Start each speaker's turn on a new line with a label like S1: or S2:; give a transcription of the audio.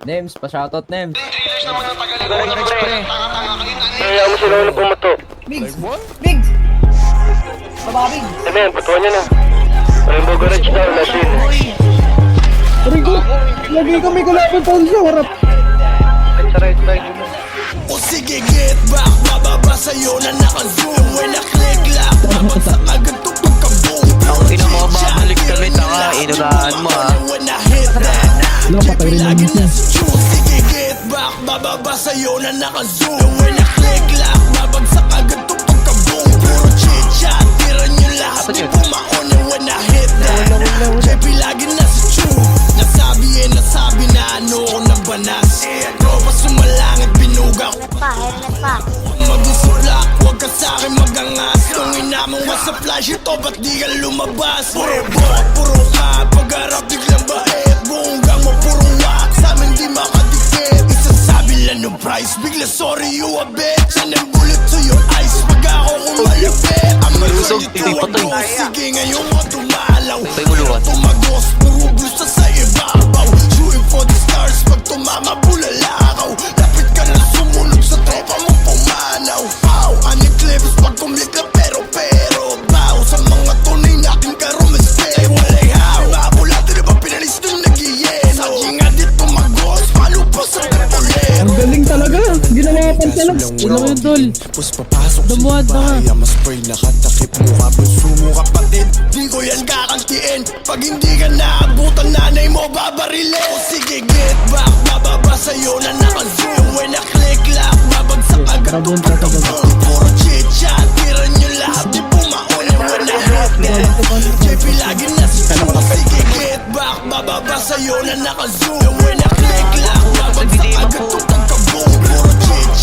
S1: Names, pa-shoutout names.
S2: Kaya mo sila na pumato.
S3: Bigs! Bigs! Baba, Bigs!
S2: Ano yan, patuwa niya na. Rainbow Garage daw, natin.
S4: Rico, lagi kami kalaban pa sa harap.
S2: Sa right side mo.
S5: O sige, get back, bababa sa'yo na naka-zoom. When I click lock, babagsak agad to pagka-boom.
S6: Ang ina mo, babalik kami, taka, inunahan mo ha.
S5: When I hit that,
S4: Wala, patay rin namin siya.
S5: sige, get back, bababa sa'yo na naka-zoom. When I click lock, babagsak agad to pagka-boom. Puro chit-chat, tira nyo lahat, di pumaon. And when I hit that, JP lagi nasa tune. Nasabi na ano ko nabanas. Tropa sumalangit, binuga ko
S7: Helmet pa.
S5: mag-usulak, huwag ka sa'kin magangas. Kung inamong ka sa flash ito, ba't di ka lumabas? Puro bot, puro ka, pag-harap biglang bait. Buonggang mo, puro wak, sa'min di makadikit. Isasabi lang ng price, bigla sorry you a bitch. And then bullet to your eyes, pag ako kumalapit. I'm a
S6: Malusog,
S5: girl,
S6: hindi
S5: ito
S6: patay.
S5: ang boss. Sige ngayon mo tumalaw.
S6: Patay mo luwan.
S5: Tumagos, puro gusto sa ibabaw. Shooting for the stars, pag tumama bulalakaw. Lapit ka na sumunod sa tropa mo pumanaw. Pow, ani clips pag kumlik na pero bow. Sa mga tunay natin karumispe. Ay walay haw, mabulatin na ba pinalis nung nag-ieno. Sa ginga di tumagos, paano pa sa tripolero.
S4: Ang galing talaga. Ginawa pa sila. Ino mo yun, tol.
S5: Tapos papasok
S4: Dumuhat
S5: sa
S4: na ka.
S5: bahay, mas spray nakatakip mo ka, puso mo kapatid. Di ko yan kakantiin, pag hindi ka naabutan nanay mo babarilin. O sige get back, bababa sa'yo na naka-zoom. When I click lock, babagsak agad
S4: Rabon
S5: to
S4: ka talaga.
S5: pagka-boom. Puro chit-chat, tira nyo lahat, di pumaon. And when I hit that, JP lagi nasa tune. O sige get back, bababa sa'yo na naka-zoom. When I click lock, babagsak agad to pagka-boom. Puro chit-chat,